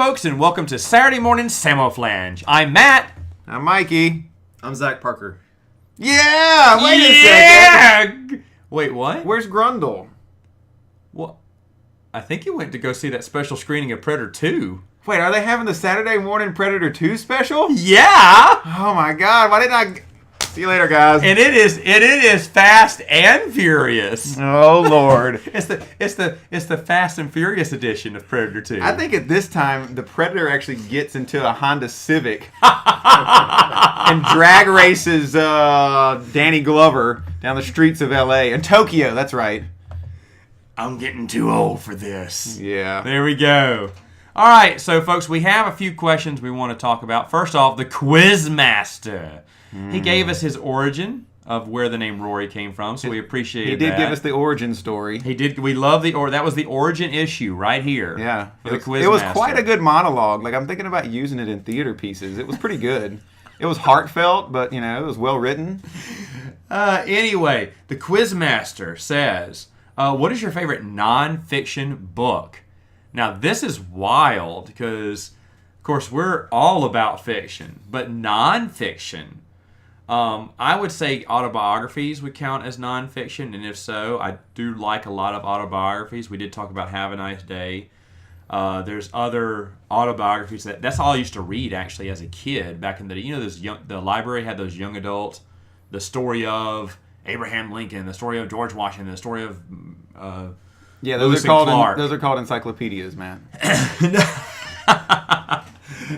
folks, and welcome to Saturday Morning Samoflange. I'm Matt. I'm Mikey. I'm Zach Parker. Yeah! Wait a second. Wait, what? Where's Grundle? What? I think you went to go see that special screening of Predator 2. Wait, are they having the Saturday Morning Predator 2 special? Yeah! Oh my god, why didn't I... See you later, guys. And it is Fast and Furious. Oh, Lord. It's the Fast and Furious edition of Predator 2. I think at this time, the Predator actually gets into a Honda Civic and drag races Danny Glover down the streets of L.A. and Tokyo, that's right. I'm getting too old for this. Yeah. There we go. All right, so folks, we have a few questions we want to talk about. First off, the Quizmaster. He gave us his origin of where the name Rory came from, so we appreciate that. He did give us the origin story. He did. We love that was the origin issue right here. Yeah. For the Quizmaster. It was quite a good monologue. Like, I'm thinking about using it in theater pieces. It was pretty good. It was heartfelt, but, it was well written. Anyway, the Quizmaster says, what is your favorite nonfiction book? Now, this is wild because, of course, we're all about fiction, but nonfiction. I would say autobiographies would count as nonfiction, and if so, I do like a lot of autobiographies. We did talk about Have a Nice Day. There's other autobiographies that's all I used to read actually as a kid back in the day. The library had those young adult, the story of Abraham Lincoln, the story of George Washington, the story of yeah, those are called encyclopedias, man.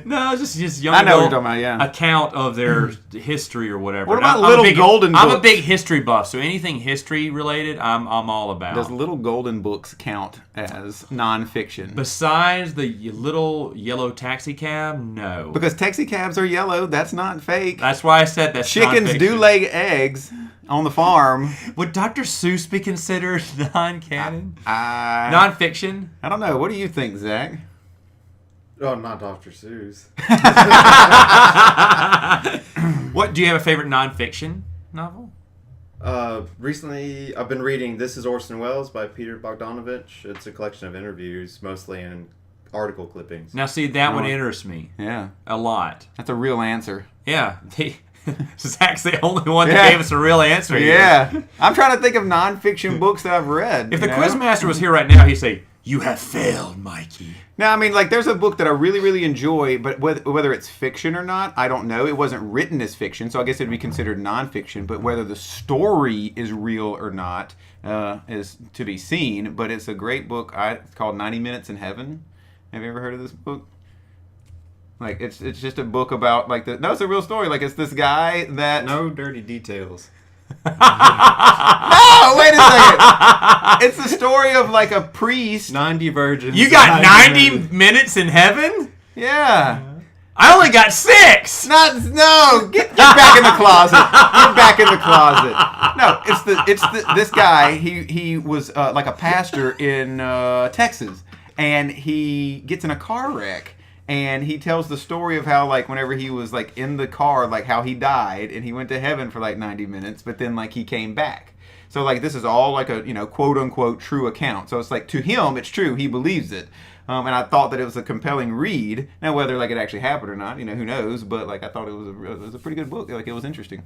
No, just young I know adult what you're talking about, yeah. account of their history or whatever. What about little golden books? I'm a big history buff, so anything history related, I'm all about. Does little golden books count as nonfiction? Besides the little yellow taxi cab, no. Because taxi cabs are yellow. That's not fake. That's why I said that. Chickens do lay eggs on the farm. Would Dr. Seuss be considered non-canon? Nonfiction? Non-fiction? I don't know. What do you think, Zach? Oh, not Dr. Seuss. What do you have a favorite nonfiction novel? Recently, I've been reading This Is Orson Welles by Peter Bogdanovich. It's a collection of interviews, mostly in article clippings. Now, see, that one interests me. Yeah. A lot. That's a real answer. Yeah. Zach's the only one that gave us a real answer here. Yeah. I'm trying to think of nonfiction books that I've read. If the Quizmaster was here right now, he'd say, "You have failed, Mikey." Now, I mean, like, there's a book that I really, really enjoy, but whether it's fiction or not, I don't know. It wasn't written as fiction, so I guess it'd be considered nonfiction. But whether the story is real or not is to be seen. But it's a great book. It's called 90 Minutes in Heaven. Have you ever heard of this book? Like, it's just a book about, like, no, it's a real story. Like, it's this guy that... No dirty details. Oh, wait a second. It's the story of, like, a priest. 90 virgins. You got 90 minutes in heaven? Yeah. I only got 6. No, get back in the closet. Get back in the closet. No, this guy. He was like a pastor in Texas, and he gets in a car wreck. And he tells the story of how, like, whenever he was, like, in the car, like, how he died, and he went to heaven for, like, 90 minutes, but then, like, he came back. So, like, this is all, like, a, quote-unquote true account. So it's, like, to him, it's true. He believes it. And I thought that it was a compelling read. Now, whether, like, it actually happened or not, who knows. But, like, I thought it was a pretty good book. Like, it was interesting.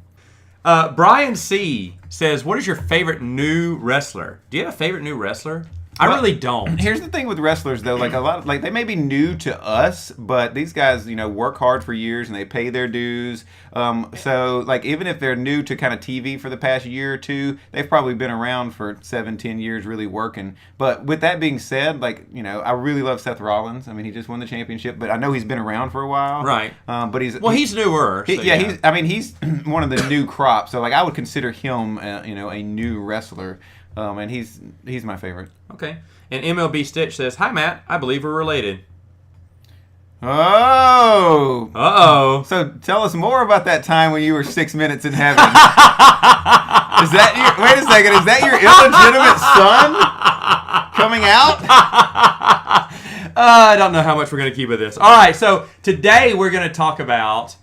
Brian C. says, what is your favorite new wrestler? Do you have a favorite new wrestler? I really don't. Here's the thing with wrestlers, though. Like, a lot, like, they may be new to us, but these guys, work hard for years and they pay their dues. So, like, even if they're new to kind of TV for the past year or two, they've probably been around for 7-10 years really working. But with that being said, like, I really love Seth Rollins. I mean, he just won the championship, but I know he's been around for a while. Right. But he's newer. So he's one of the new crop. So, like, I would consider him, a new wrestler. And he's my favorite. Okay. And MLB Stitch says, "Hi, Matt. I believe we're related." Oh. Uh-oh. So tell us more about that time when you were 6 minutes in heaven. Wait a second. Is that your illegitimate son coming out? I don't know how much we're going to keep of this. All right. So today we're going to talk about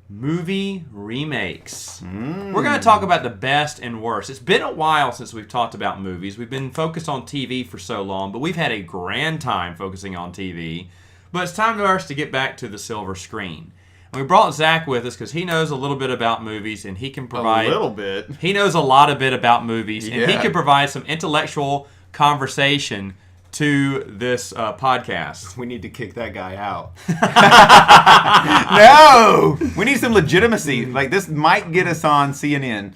movie remakes. We're going to talk about the best and worst. It's been a while since we've talked about movies. We've been focused on TV for so long, but we've had a grand time focusing on TV. But it's time for us to get back to the silver screen. And we brought Zach with us because he knows a little bit about movies, and he can provide A little bit. He knows a lot of bit about movies, and he Yeah. can provide some intellectual conversation to this podcast. We need to kick that guy out. No! We need some legitimacy. Like, this might get us on CNN.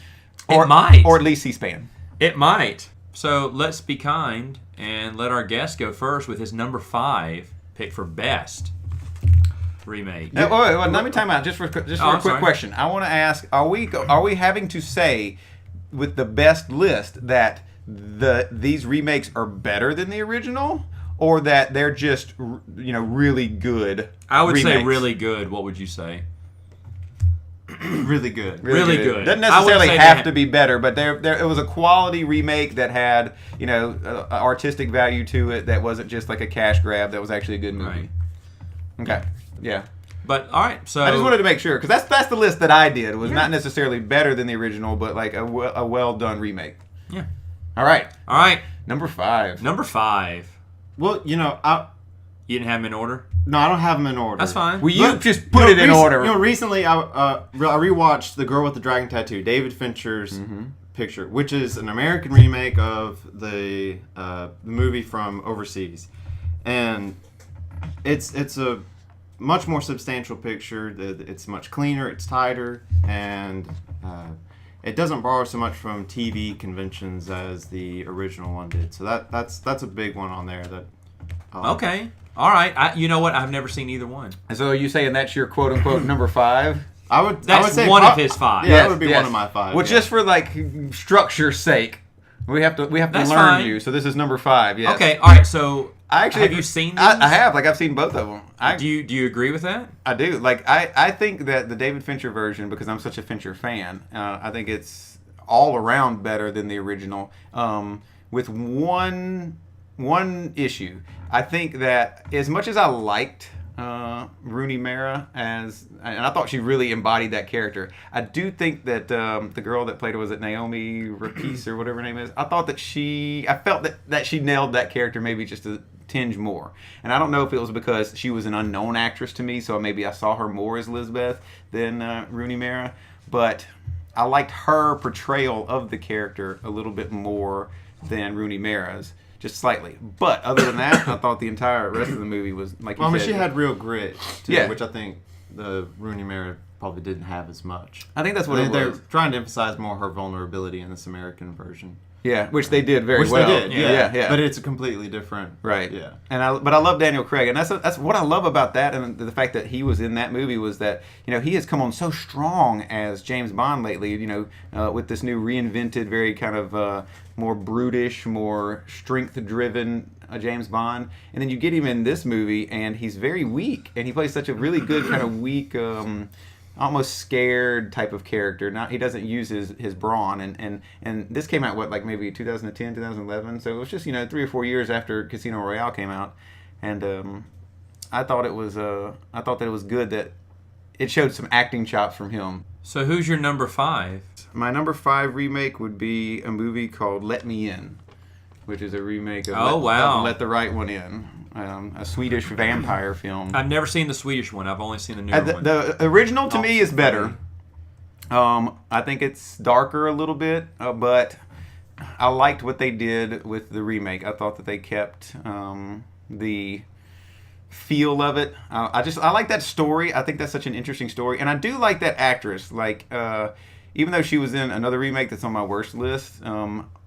It might. Or at least C-SPAN. It might. So let's be kind and let our guest go first with his number 5 pick for best remake. Wait, let me time out just for a quick sorry. question. I want to ask: Are we having to say with the best list that these remakes are better than the original, or that they're just really good? I would say remakes? really good. What would you say? Really good. Really good. Doesn't I wouldn't necessarily say have that. to be better, but it was a quality remake that had artistic value to it. That wasn't just like a cash grab. That was actually a good movie. Right. Okay. Yeah. But all right, so I just wanted to make sure because that's the list that I did. It was not necessarily better than the original, but like a well done remake. Yeah. All right. All right. Number 5. Number 5. Well, You didn't have them in order. no, I don't have them in order. That's fine. Well, you But, just put it in order. Recently I rewatched The Girl with the Dragon Tattoo, David Fincher's picture, which is an American remake of the movie from overseas, and it's a much more substantial picture. It's much cleaner, it's tighter, and it doesn't borrow so much from TV conventions as the original one did. So that's a big one on there. That I like. Okay. All right. You know what? I've never seen either one. So are you saying that's your quote unquote number 5? I would That's say one of his 5. Yeah, that would be one of my 5. Well, yeah. just for like structure's sake, we have to That's learn fine. you. So this is number 5. Yes. Okay. All right. So I actually have you seen these? I have. Like I've seen both of them. Do you agree with that? I do. Like I think that the David Fincher version, because I'm such a Fincher fan, I think it's all around better than the original. With one issue, I think that as much as I liked Rooney Mara and I thought she really embodied that character, I do think that the girl that played her, was it Naomi Rapace or whatever her name is? I felt that she nailed that character maybe just a tinge more. And I don't know if it was because she was an unknown actress to me, so maybe I saw her more as Lisbeth than Rooney Mara, but I liked her portrayal of the character a little bit more than Rooney Mara's. Just slightly. But other than that, I thought the entire rest of the movie was, like you said. she had real grit, too, Yeah. which I think the Rooney Mara probably didn't have as much. I think that's what They're it was. trying to emphasize more her vulnerability in this American version. Yeah, which they did very Which well. they did, yeah. But it's a completely different. Right. Yeah. But I love Daniel Craig, and that's what I love about that, and the fact that he was in that movie was that he has come on so strong as James Bond lately. With this new reinvented, very kind of more brutish, more strength-driven James Bond, and then you get him in this movie, and he's very weak, and he plays such a really good kind of weak. Almost scared type of character. He doesn't use his brawn, and this came out like maybe 2010, 2011. So it was just 3 or 4 years after Casino Royale came out, and I thought that it was good that it showed some acting chops from him. So who's your number 5? My number 5 remake would be a movie called Let Me In, which is a remake of wow. Let the Right One In. A Swedish vampire film. I've never seen the Swedish one. I've only seen the newer one. The original to me is better. I think it's darker a little bit, but I liked what they did with the remake. I thought that they kept the feel of it. I like that story. I think that's such an interesting story, and I do like that actress. Like, even though she was in another remake that's on my worst list,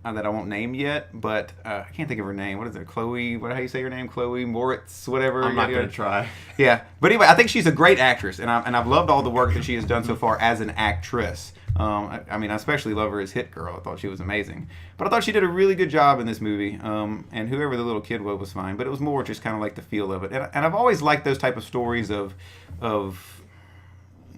that I won't name yet, but I can't think of her name. What is it? Chloe? How you say her name? Chloe Moritz, whatever. I'm not going to try. Yeah, but anyway, I think she's a great actress, and I've loved all the work that she has done so far as an actress. I especially love her as Hit Girl. I thought she was amazing, but I thought she did a really good job in this movie. And whoever the little kid was fine, but it was more just kind of like the feel of it. And I've always liked those type of stories of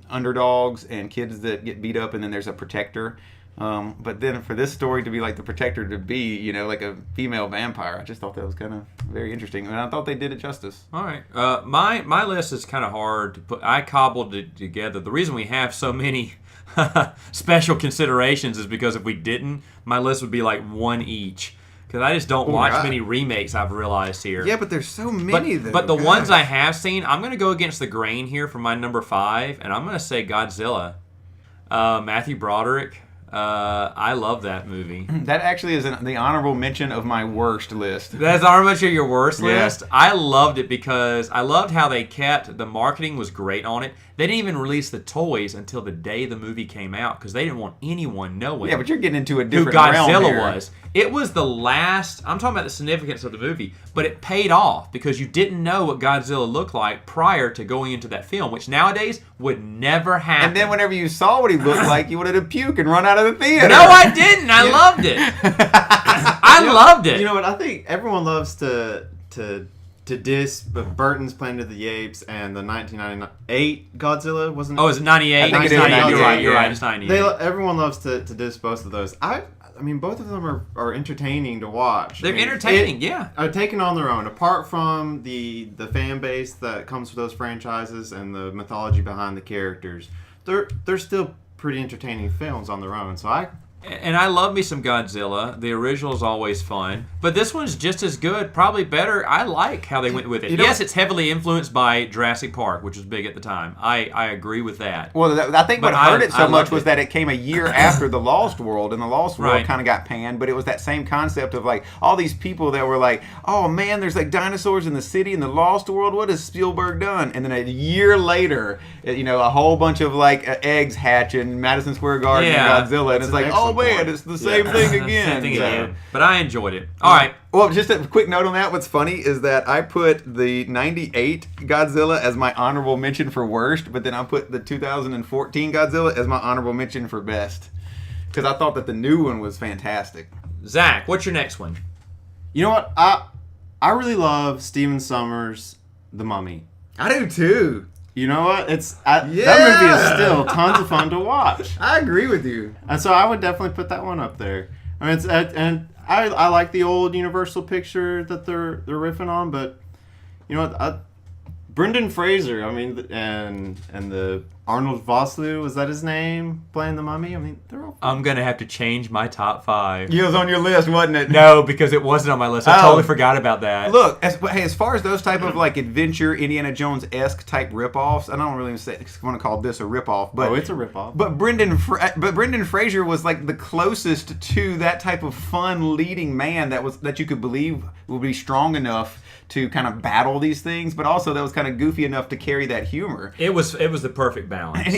underdogs and kids that get beat up, and then there's a protector. But then for this story to be like the protector to be, like a female vampire, I just thought that was kind of very interesting, and I thought they did it justice. All right. My list is kind of hard to put. I cobbled it together. The reason we have so many special considerations is because if we didn't, my list would be like one each. because I just don't watch God. many remakes. I've realized here. Yeah, but there's so many. But the ones I have seen, I'm going to go against the grain here for my number 5, and I'm going to say Godzilla. Matthew Broderick. I love that movie. That actually is the honorable mention of my worst list. That's how much of your worst Yeah. list. I loved it because I loved how they kept the marketing was great on it. They didn't even release the toys until the day the movie came out because they didn't want anyone knowing. Yeah, but you're getting into a who different realm Godzilla here. was. It was the last. I'm talking about the significance of the movie, but it paid off because you didn't know what Godzilla looked like prior to going into that film, which nowadays would never happen. And then whenever you saw what he looked like, you wanted to puke and run out of the theater. no, I didn't. I loved it. I loved it. You know what? I think everyone loves to diss Burton's Planet of the Apes and the 1998 Godzilla, wasn't it? Oh, is it 98? I think it is 98. You're 98, right. You're yeah. right. It's 98. Everyone loves to diss both of those. I mean, both of them are entertaining to watch. They're I mean, entertaining, yeah. Are taken on their own. Apart from the fan base that comes with those franchises and the mythology behind the characters, they're still pretty entertaining films on their own. So And I love me some Godzilla. The original is always fun. But this one's just as good, probably better. I like how they went with it. You know Yes, it's heavily influenced by Jurassic Park, which was big at the time. I agree with that. Well, I think what But hurt I it so much loved was it. that it came a year after The Lost World, and The Lost World Right. kind of got panned, but it was that same concept of like all these people that were like, oh man, there's like dinosaurs in the city in The Lost World. What has Spielberg done? And then a year later, a whole bunch of like eggs hatch in Madison Square Garden Yeah. and Godzilla, and That's it's like, an oh excellent man, point. it's the same thing again. Same thing So- again. But I enjoyed it. All right. Well, just a quick note on that. What's funny is that I put the 98 Godzilla as my honorable mention for worst, but then I put the 2014 Godzilla as my honorable mention for best. Because I thought that the new one was fantastic. Zach, what's your next one? you know what? I really love Stephen Sommers' The Mummy. I do too. You know what? That movie is still tons of fun to watch. I agree with you. And so I would definitely put that one up there. I mean, I like the old Universal picture that they're riffing on, but you know what? Brendan Fraser, I mean, and the Arnold Vosloo, was that his name? Playing the Mummy. I mean, they're all. I'm going to have to change my top 5. It was on your list, wasn't it? No, because it wasn't on my list. I Oh. totally forgot about that. Look, as far as those type of like adventure Indiana Jones-esque type ripoffs, I don't really want to call this a ripoff, but It's a ripoff. But Brendan Fraser was like the closest to that type of fun leading man that you could believe would be strong enough to kind of battle these things, but also that was kind of goofy enough to carry that humor. It was the perfect balance. And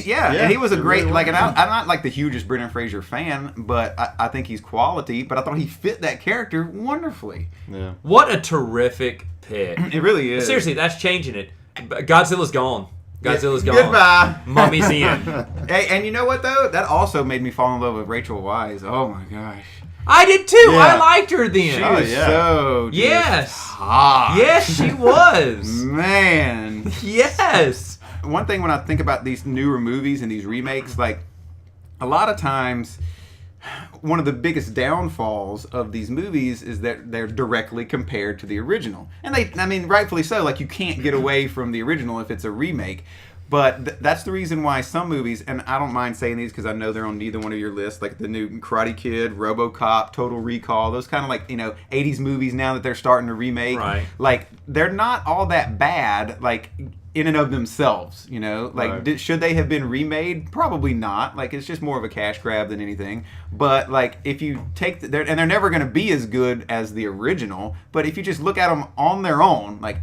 he was a it great, really like, was. and I'm not like the hugest Brendan Fraser fan, but I think he's quality, but I thought he fit that character wonderfully. Yeah. What a terrific pick. It really is. Seriously, that's changing it. Godzilla's gone. Godzilla's gone. Goodbye. Mummy's in. Hey, and you know what though? That also made me fall in love with Rachel Weisz. Oh my gosh. I did too. Yeah. I liked her then. She was yeah. so just Yes. hot. Yes, she was. Man. Yes. One thing when I think about these newer movies and these remakes, like a lot of times one of the biggest downfalls of these movies is that they're directly compared to the original. And rightfully so, like you can't get away from the original if it's a remake. But that's the reason why some movies, and I don't mind saying these because I know they're on neither one of your lists, like the new Karate Kid, RoboCop, Total Recall, those kind of like, 80s movies now that they're starting to remake. Right. Like, they're not all that bad, like, in and of themselves, Like, Right. should they have been remade? Probably not. Like, it's just more of a cash grab than anything. But, like, if you take, and they're never going to be as good as the original, but if you just look at them on their own, like,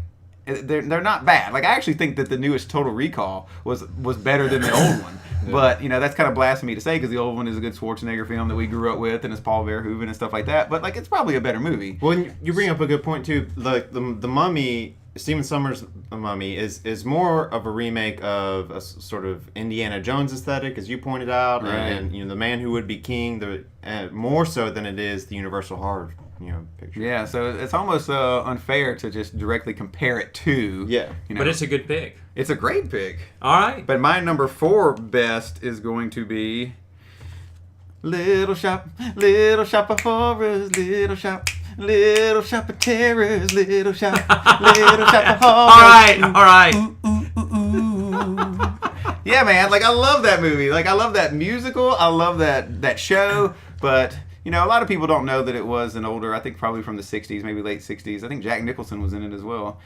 they're not bad. Like I actually think that the newest Total Recall was better than the old one. Yeah. But that's kind of blasphemy to say because the old one is a good Schwarzenegger film that we grew up with and it's Paul Verhoeven and stuff like that. But like it's probably a better movie. Well, you bring up a good point too. Like the Mummy, Stephen Sommers' Mummy is more of a remake of a sort of Indiana Jones aesthetic, as you pointed out, Right. and the Man Who Would Be King. More so than it is the Universal horror picture. Yeah, so it's almost unfair to just directly compare it to. Yeah. But it's a good pick. It's a great pick. All right. But my number 4 best is going to be Little Shop of Horrors, Little Shop of Terrors, Little Shop of Horrors. All right. Yeah, man. Like I love that movie. Like I love that musical. I love that show. But you know, a lot of people don't know that it was an older. I think probably from the '60s, maybe late '60s. I think Jack Nicholson was in it as well.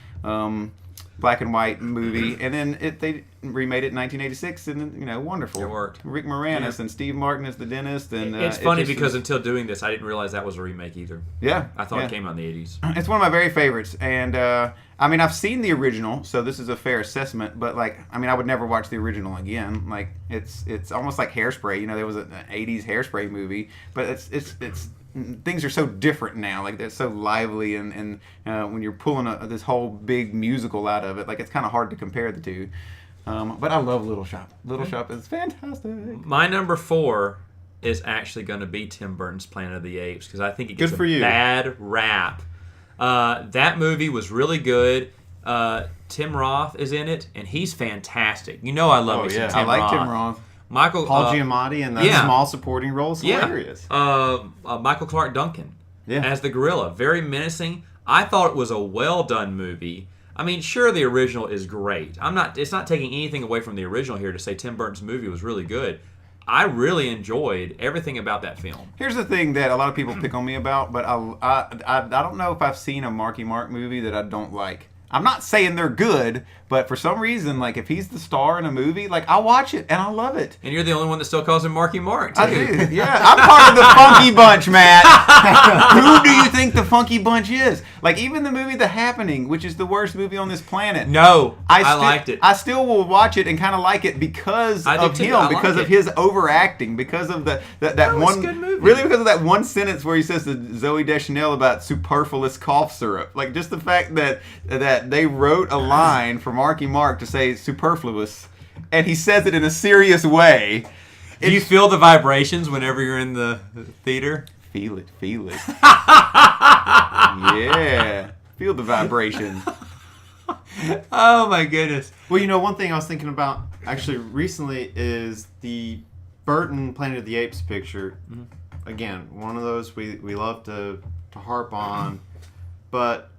Black and white movie, and then they remade it in 1986, and you know, wonderful. It worked. Rick Moranis and Steve Martin as the dentist, and it's funny because until doing this, I didn't realize that was a remake either. Yeah, I thought it came out in the 80s. It's one of my very favorites, and I mean, I've seen the original, so this is a fair assessment. But like, I mean, I would never watch the original again. Like, it's almost like Hairspray. You know, there was an '80s Hairspray movie, but it's things are so different now. Like, they're so lively, and when you're pulling this whole big musical out of it, like, it's kind of hard to compare the two. But I love Little Shop. Little Shop is fantastic. My number 4 is actually going to be Tim Burton's Planet of the Apes because I think it gets Good for you. bad rap. That movie was really good. Tim Roth is in it, and he's fantastic. You know I love me some Tim I like Roth. Tim Roth. Michael Paul Giamatti and that small supporting role is hilarious. Michael Clark Duncan as the gorilla. Very menacing. I thought it was a well-done movie. I mean, sure, the original is great. It's not taking anything away from the original here to say Tim Burton's movie was really good. I really enjoyed everything about that film. Here's the thing that a lot of people pick on me about, but I don't know if I've seen a Marky Mark movie that I don't like. I'm not saying they're good, but for some reason, like, if he's the star in a movie, like, I watch it and I love it. And you're the only one that still calls him Marky Mark, too. I do. Yeah, I'm part of the Funky Bunch, Matt. Who do you think the Funky Bunch is? Like, even the movie The Happening, which is the worst movie on this planet. No, I liked it. I still will watch it and kind of like it because of him, because of his overacting, because of that one. It's a good movie. Really, because of that one sentence where he says to Zooey Deschanel about superfluous cough syrup. Like, just the fact that they wrote a line for Marky Mark to say superfluous, and he says it in a serious way. Do you feel the vibrations whenever you're in the theater? Feel it. Yeah. Feel the vibration. Oh, my goodness. Well, you know, one thing I was thinking about actually recently is the Burton Planet of the Apes picture. Mm-hmm. Again, one of those we love to harp on, but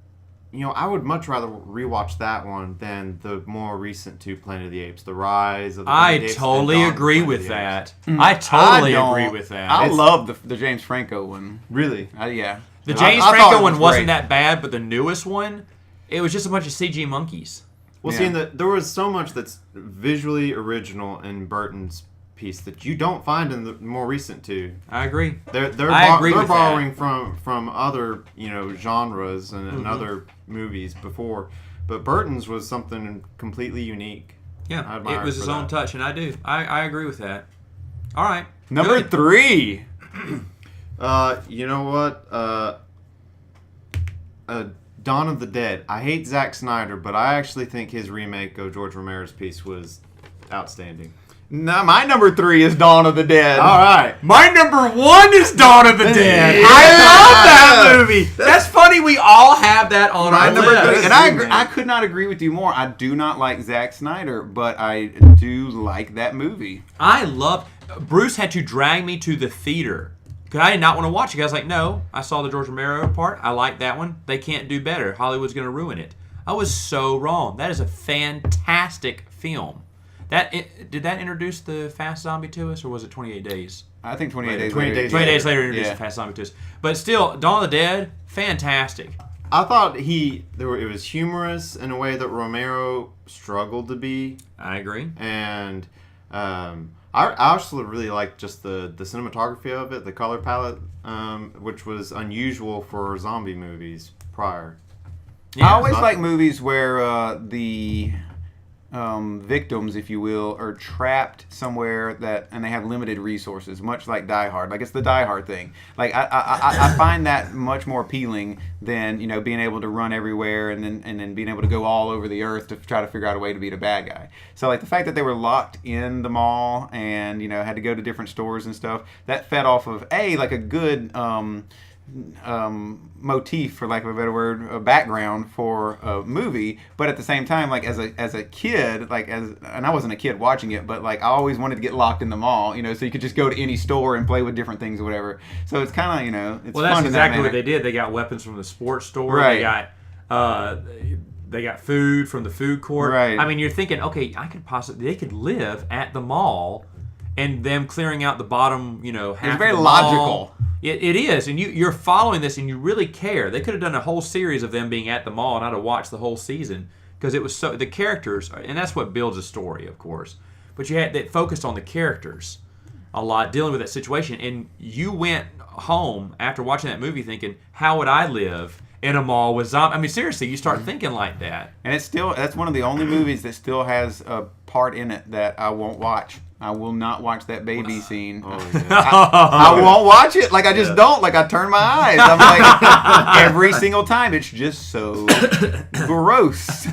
you know, I would much rather rewatch that one than the more recent two Planet of the Apes, The Rise of the Planet of the Apes. I totally agree with that. I totally agree with that. I love the James Franco one. Really? Yeah. The James I Franco thought one it was wasn't great. that bad, but the newest one, it was just a bunch of CG monkeys. Well, Yeah. see, there was so much that's visually original in Burton's piece that you don't find in the more recent two. I agree. They're agree with borrowing from other, you know, genres and other movies before, but Burton's was something completely unique. I Yeah, admire it was for his own that. touch, and I agree with that. All right. Number Good. 3. You know what? Dawn of the Dead. I hate Zack Snyder, but I actually think his remake of George Romero's piece was outstanding. No, my number 3 is Dawn of the Dead. All right. My number 1 is Dawn of the Dead. Yeah. I love that movie. That's funny. We all have that on My our number list. 3, and I agree. I could not agree with you more. I do not like Zack Snyder, but I do like that movie. I love. Bruce had to drag me to the theater because I did not want to watch it. I was like, no, I saw the George Romero part. I like that one. They can't do better. Hollywood's going to ruin it. I was so wrong. That is a fantastic film. Did that introduce the Fast Zombie to us, or was it 28 Days? I think 28 Days 28 later. Days 28 Days later introduced Yeah. the Fast Zombie to us. But still, Dawn of the Dead, fantastic. I thought it was humorous in a way that Romero struggled to be, I agree. and I also really liked just the cinematography of it, the color palette, which was unusual for zombie movies prior. Yeah, I always not- like movies where the victims, if you will, are trapped somewhere and they have limited resources, much like Die Hard. Like, it's the Die Hard thing. Like, I find that much more appealing than, you know, being able to run everywhere and then being able to go all over the earth to try to figure out a way to beat a bad guy. So, like, the fact that they were locked in the mall and, you know, had to go to different stores and stuff, that fed off of like a good motif, for lack of a better word, a background for a movie. But at the same time, like, as a kid, and I wasn't a kid watching it, but like, I always wanted to get locked in the mall, you know, so you could just go to any store and play with different things or whatever. So it's kind of, you know, it's Well, fun that's in that exactly what manner. they did. They got weapons from the sports store. Right. They got food from the food court. Right. I mean, you're thinking, okay, they could live at the mall and them clearing out the bottom, half. It's very of the mall. logical. It is, and you're following this, and you really care. They could have done a whole series of them being at the mall, and I'd have watched the whole season because it was so the characters, and that's what builds a story, of course. But they focused on the characters a lot, dealing with that situation, and you went home after watching that movie thinking, how would I live in a mall with zombies? I mean, seriously, you start thinking like that. And that's one of the only movies that still has a part in it that I won't watch. I will not watch that baby scene. I won't watch it. Like, I just don't. Like, I turn my eyes. I'm like, every single time. It's just so gross.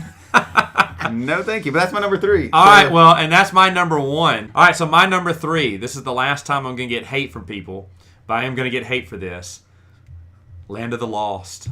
No, thank you. But that's my number 3. All right, well, and that's my number 1. All right, so my number 3. This is the last time I'm going to get hate from people, but I am going to get hate for this. Land of the Lost.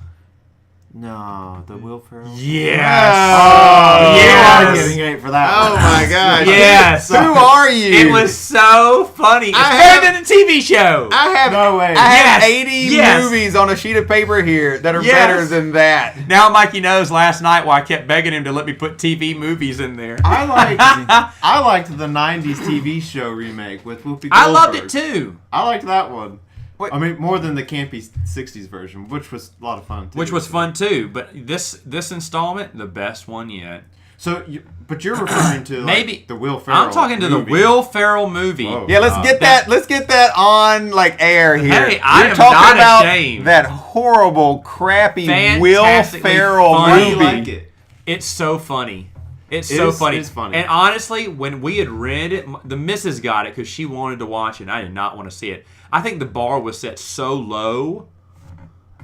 No, the Will Ferrell. Yes. Oh, yes. I'm getting hate for that. Oh my gosh. Yes. Who are you? It was so funny. It's better than a TV show. I have No way. I have Yes. 80 Yes. movies on a sheet of paper here that are Yes. better than that. Now Mikey knows last night why I kept begging him to let me put TV movies in there. I liked the '90s TV show remake with Whoopi Goldberg. I loved it too. I liked that one. Wait. I mean, more than the campy '60s version, which was a lot of fun too. Which was fun too, but this installment, the best one yet. So, but you're referring to like, Maybe the Will Ferrell. I'm talking to movie. the Will Ferrell movie. Whoa. Yeah, let's get that. Let's get that on like air here. Hey, I We're am talking not about ashamed. that horrible, crappy Will Fantastically Ferrell funny. Why do you movie. like it? It's so funny. It's It so is- funny. it is funny. And honestly, when we had rented it, the missus got it because she wanted to watch it, and I did not want to see it. I think the bar was set so low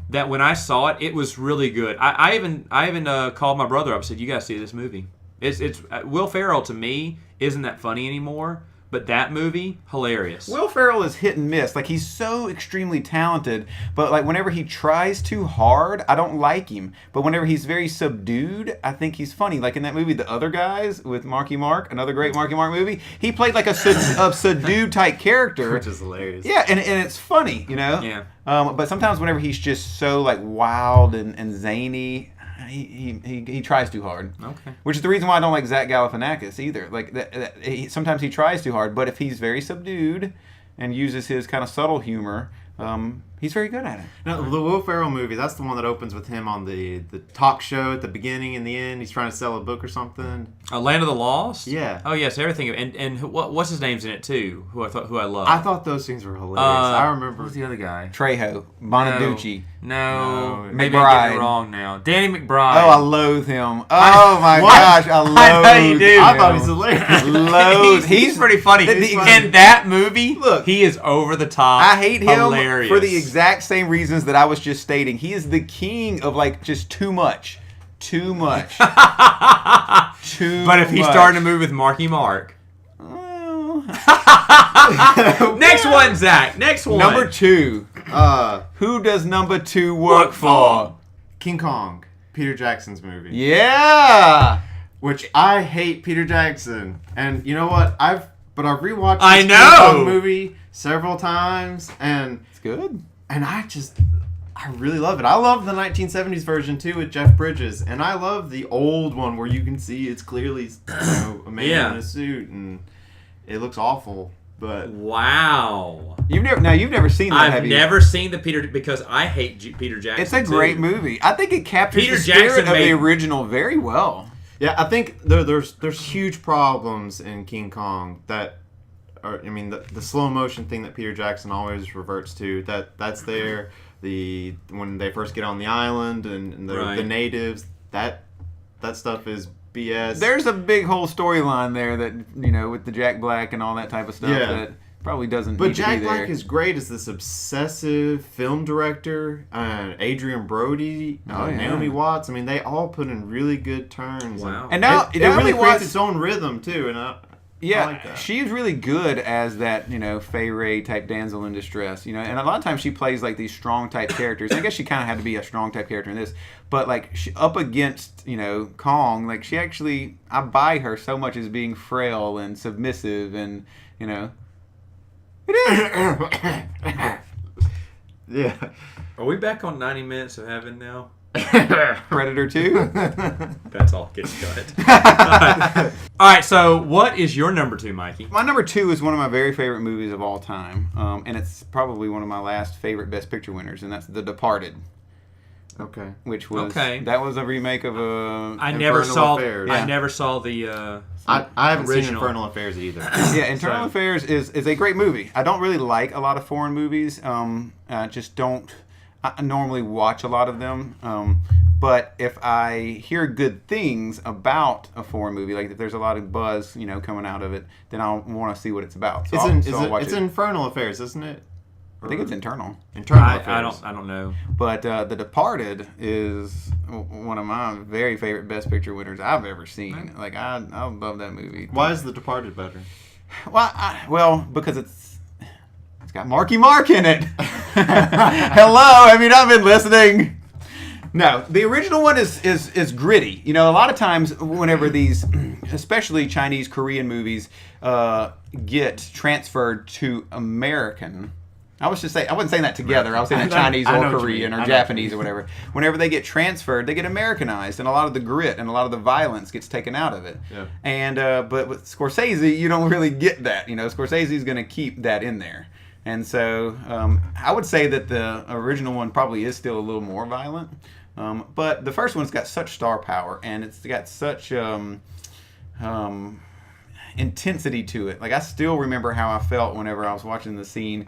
that when I saw it, it was really good. I even called my brother up and said, "You guys see this movie?" It's Will Ferrell to me isn't that funny anymore, but that movie hilarious. Will Ferrell is hit and miss. Like, he's so extremely talented, but like whenever he tries too hard, I don't like him. But whenever he's very subdued, I think he's funny. Like in that movie, The Other Guys with Marky Mark, another great Marky Mark movie. He played like a subdued type character, Which is hilarious. yeah, and it's funny, Yeah. But sometimes whenever he's just so like wild and zany, he tries too hard. Okay. Which is the reason why I don't like Zach Galifianakis either. Like sometimes he tries too hard, but if he's very subdued and uses his kind of subtle humor, he's very good at it. Now, the Will Ferrell movie, that's the one that opens with him on the talk show at the beginning and the end. He's trying to sell a book or something. Land of the Lost. Yeah. Oh yes, everything. And what's his name's in it too? Who I love. I thought those things were hilarious. I remember. Who's the other guy? Trejo, Bonaducci. No, No. maybe I'm McBride. getting it wrong now. Danny McBride. Oh, I loathe him. Oh my What? gosh, I loathe I know you do. I thought he was hilarious. Loathe. he's pretty funny. He's In that movie, Look, he is over the top. I hate him hilarious. for the exact same reasons that I was just stating. He is the king of like just too much. Too much. Too But if he's much. starting to move with Marky Mark. Well, Next one, Zach. Next one. number 2. uh, Who does number 2 work Work for? King Kong, Peter Jackson's movie. Yeah. Which I hate Peter Jackson. And you know what? I've rewatched this I King know! Kong movie several times, and It's good. I really love it. I love the 1970s version too with Jeff Bridges, and I love the old one where you can see it's clearly a man Yeah. in a suit, and it looks awful. But Wow. You've never seen that, have I've you? never seen the Peter because I hate Peter Jackson. It's a great too. movie. I think it captures Peter the spirit Jackson of the made- original very well. yeah, I think there's huge problems in King Kong that are, I mean, the slow motion thing that Peter Jackson always reverts to, that's there. When they first get on the island and the Right. natives, that stuff is BS. There's a big whole storyline there that, with the Jack Black and all that type of stuff Yeah. that probably doesn't But need to Jack be Black there. is great as this obsessive film director. Adrian Brody, Oh, yeah. Naomi Watts. I mean, they all put in really good turns. Wow. And now it Naomi really creates Watts- its own rhythm too. And I Yeah, like that. she's really good as that, Fay Ray type damsel in distress, and a lot of times she plays like these strong type characters. I guess she kind of had to be a strong type character in this, but like up against, Kong, like she actually, I buy her so much as being frail and submissive, and it is. Yeah. Are we back on 90 minutes of heaven now? Predator 2. That's all gets cut. All right, so what is your number 2, Mikey? My number 2 is one of my very favorite movies of all time, and it's probably one of my last favorite Best Picture winners, and that's The Departed. Okay. Which was that was a remake of a. I never saw. Affairs. I never saw the. I haven't seen original. Infernal Affairs either. Yeah, Internal Affairs is a great movie. I don't really like a lot of foreign movies. I just don't. I normally watch a lot of them. But if I hear good things about a foreign movie, like if there's a lot of buzz, coming out of it, then I'll want to see what it's about. So It's Infernal Affairs, isn't it? I think it's internal. Internal Affairs. I don't know. But The Departed is one of my very favorite Best Picture winners I've ever seen. Like I love that movie. Why is The Departed better? Well, because it's got Marky Mark in it. Hello, have you not been listening? No, the original one is gritty. A lot of times whenever these, especially Chinese, Korean movies, get transferred to American. I wasn't saying that together. I was saying that Chinese or Korean or Japanese or whatever. Whenever they get transferred, they get Americanized, and a lot of the grit and a lot of the violence gets taken out of it. Yeah. And but with Scorsese, you don't really get that. Scorsese's going to keep that in there. And so I would say that the original one probably is still a little more violent. But the first one's got such star power, and it's got such intensity to it. Like I still remember how I felt whenever I was watching the scene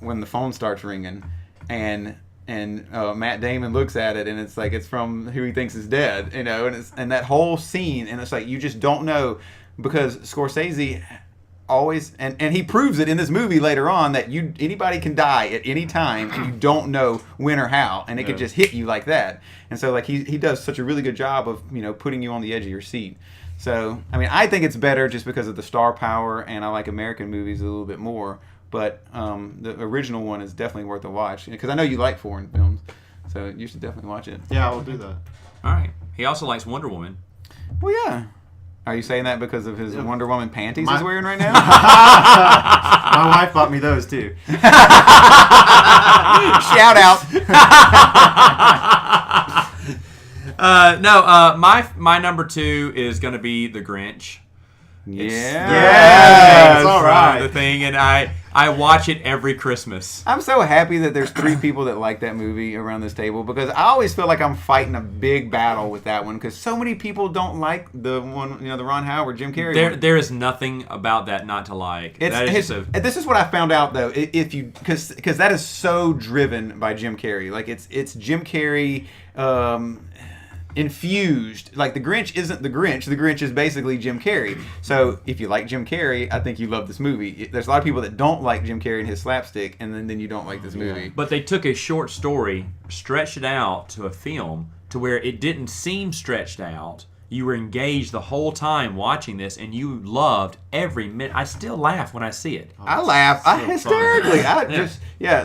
when the phone starts ringing, and Matt Damon looks at it, and it's like it's from who he thinks is dead, and that whole scene, and it's like you just don't know, because Scorsese always, and he proves it in this movie later on, that anybody can die at any time, and you don't know when or how, and it could just hit you like that. And so like he does such a really good job of putting you on the edge of your seat. So, I think it's better just because of the star power, and I like American movies a little bit more. But the original one is definitely worth a watch, because I know you like foreign films, so you should definitely watch it. Yeah, I will do that. All right. He also likes Wonder Woman. Well, yeah. Are you saying that because of his Wonder Woman panties he's wearing right now? My wife bought me those too. Shout out. My number 2 is going to be The Grinch. Yes. All right. The thing, and I watch it every Christmas. I'm so happy that there's 3 people that like that movie around this table, because I always feel like I'm fighting a big battle with that one, because so many people don't like the one, the Ron Howard, Jim Carrey one. There is nothing about that not to like. This is what I found out though. Because that is so driven by Jim Carrey. Like it's Jim Carrey. Infused. Like the Grinch isn't the Grinch. The Grinch is basically Jim Carrey. So if you like Jim Carrey, I think you love this movie. There's a lot of people that don't like Jim Carrey and his slapstick, and then you don't like this movie. But they took a short story, stretched it out to a film to where it didn't seem stretched out. You were engaged the whole time watching this, and you loved every minute. I still laugh when I see it. I laugh hysterically.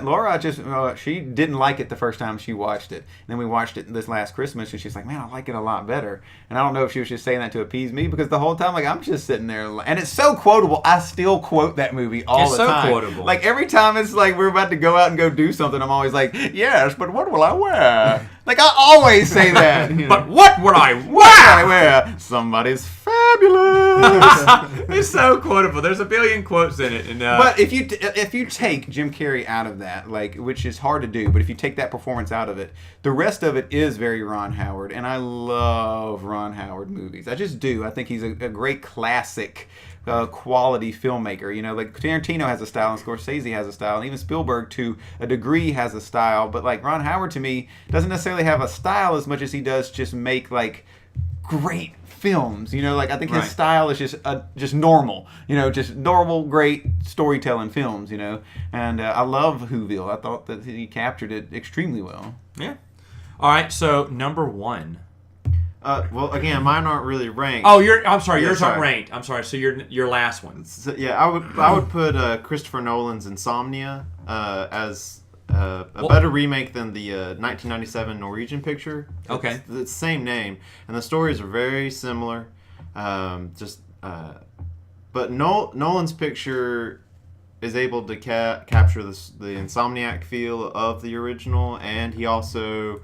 Laura she didn't like it the first time she watched it. And then we watched it this last Christmas, and she's like, "Man, I like it a lot better." And I don't know if she was just saying that to appease me, because the whole time, like, I'm just sitting there, and it's so quotable. I still quote that movie all the time. It's so quotable. Like every time it's like we're about to go out and go do something, I'm always like, "Yes, but what will I wear?" Like I always say that. But what would I wear? Somebody's fabulous. It's so quotable. There's a billion quotes in it. And, but if you take Jim Carrey out of that, like, which is hard to do, but if you take that performance out of it, the rest of it is very Ron Howard, and I love Ron Howard movies. I just do. I think he's a great classic quality filmmaker. Like Tarantino has a style, and Scorsese has a style, and even Spielberg to a degree has a style, but like Ron Howard to me doesn't necessarily have a style as much as he does just make like great films. Like I think his style is just normal, just normal great storytelling films, and I love Whoville. I thought that he captured it extremely well. Yeah. All right, so number 1. Well, again, mine aren't really ranked. Oh, I'm sorry. Yours sorry. aren't ranked. I'm sorry. So your last one. So, yeah, I would put Christopher Nolan's Insomnia as a better remake than the 1997 Norwegian picture. Okay. It's the same name, and the stories are very similar. But Nolan's picture is able to capture the insomniac feel of the original, and he also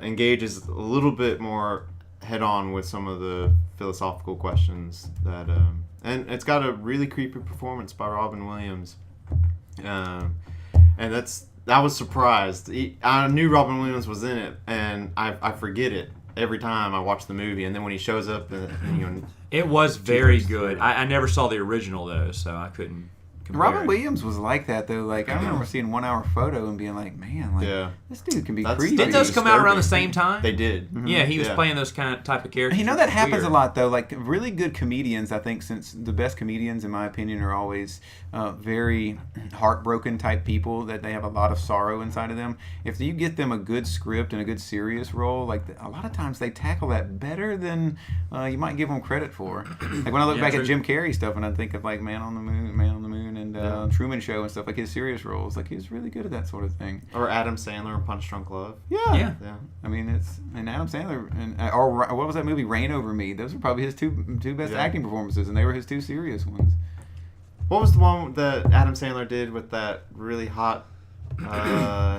engages a little bit more head on with some of the philosophical questions that, and it's got a really creepy performance by Robin Williams, and I was surprised. I knew Robin Williams was in it, and I forget it every time I watch the movie, and then when he shows up, it was very good. I never saw the original though, so I couldn't compare Robin it. Williams was like that though. Like I remember seeing 1 hour photo and being like, man, like this dude can be creepy. Didn't those come out around the same time? They did. Mm-hmm. Yeah, he was playing those type of characters. You know that happens Weird. a lot though. Like really good comedians, I think, since the best comedians, in my opinion, are always very heartbroken type people that they have a lot of sorrow inside of them. If you get them a good script and a good serious role, like a lot of times they tackle that better than you might give them credit for. Like when I look back at Jim Carrey stuff and I think of like Man on the Moon, and Truman Show and stuff, like his serious roles, like he's really good at that sort of thing. Or Adam Sandler in Punch Drunk Love. Yeah. I mean, and Adam Sandler or what was that movie, Rain Over Me? Those were probably his two best acting performances, and they were his two serious ones. What was the one that Adam Sandler did with that really hot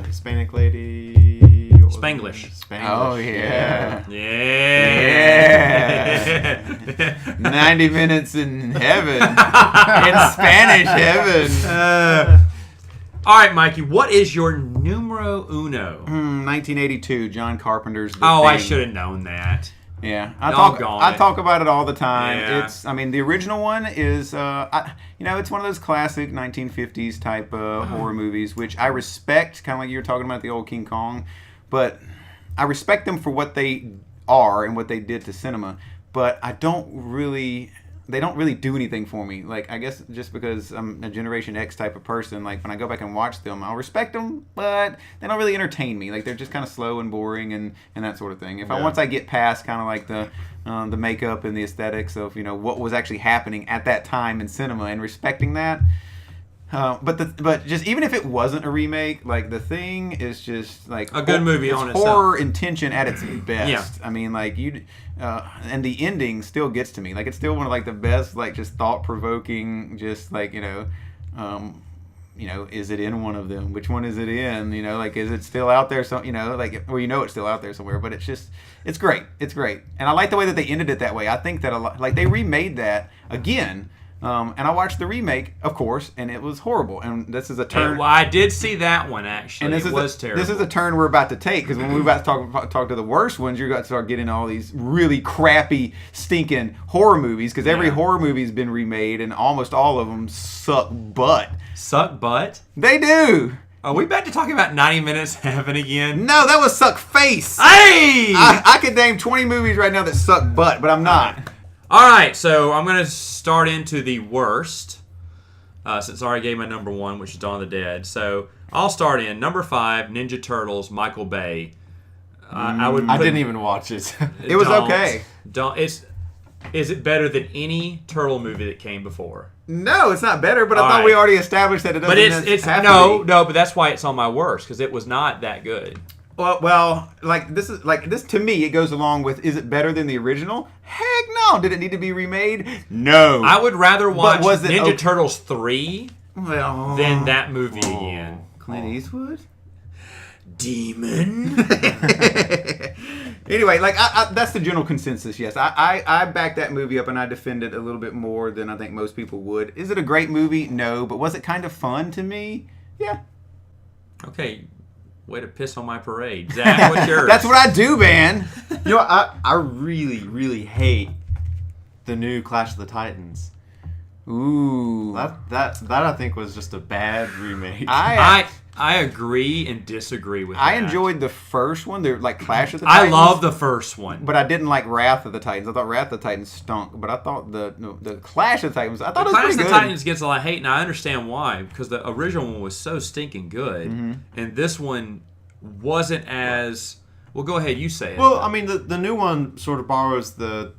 Hispanic lady? Spanglish. Oh yeah. Yeah. 90 minutes in heaven. In Spanish heaven. All right, Mikey, what is your numero uno? 1982, John Carpenter's The Oh, Thing. I should have known that. Yeah, I Doggone it. talk about it all the time. Yeah. The original one is, it's one of those classic 1950s type horror movies, which I respect, kind of like you were talking about the old King Kong, but I respect them for what they are and what they did to cinema, but they don't really do anything for me. Like, I guess just because I'm a Generation X type of person, like when I go back and watch them, I'll respect them, but they don't really entertain me. Like they're just kind of slow and boring and that sort of thing. Once I get past kind of like the makeup and the aesthetics of what was actually happening at that time in cinema and respecting that. But just even if it wasn't a remake, like The Thing is just like a good movie on itself. Horror intention at its best. Yeah. I mean, like and the ending still gets to me. Like it's still one of like the best, like just thought provoking. Just like is it in one of them? Which one is it in? Like is it still out there? So it's still out there somewhere. But it's great. It's great, and I like the way that they ended it that way. I think that a lot, like they remade that again. And I watched the remake, of course, and it was horrible. And this is a turn. Well, I did see that one actually. And it was terrible. This is a turn we're about to take because when we're about to talk to the worst ones, you're going to start getting all these really crappy, stinking horror movies because every horror movie's been remade, and almost all of them suck butt. Suck butt? They do. Are we back to talking about 90 Minutes Heaven again? No, that was suck face. Hey! I could name 20 movies right now that suck butt, but I'm not. All right, so I'm going to start into the worst, since I already gave my number one, which is Dawn of the Dead. So I'll start in number 5, Ninja Turtles, Michael Bay. I didn't even watch it. It was okay. Is it better than any turtle movie that came before? No, it's not better. But I thought we already established that it doesn't. But it's have no, to be. no. But that's why it's on my worst because it was not that good. Well, this to me, it goes along with, is it better than the original? Heck no. Did it need to be remade? No. I would rather watch Ninja okay? Turtles 3 than that movie again. Clint Eastwood? Demon? Anyway, that's the general consensus, yes. I back that movie up and I defend it a little bit more than I think most people would. Is it a great movie? No. But was it kind of fun to me? Yeah. Okay. Way to piss on my parade. Zach, what's yours? That's what I do, man. I really, really hate the new Clash of the Titans. Ooh. That I think was just a bad remake. I agree and disagree with that. I enjoyed the first one, the Clash of the Titans. I love the first one. But I didn't like Wrath of the Titans. I thought Wrath of the Titans stunk. But I thought the Clash of the Titans, I thought it was pretty good. Clash of the Titans gets a lot of hate, and I understand why. Because the original one was so stinking good. Mm-hmm. And this one wasn't as... Well, go ahead. You say it. Well, I mean, the new one sort of borrows the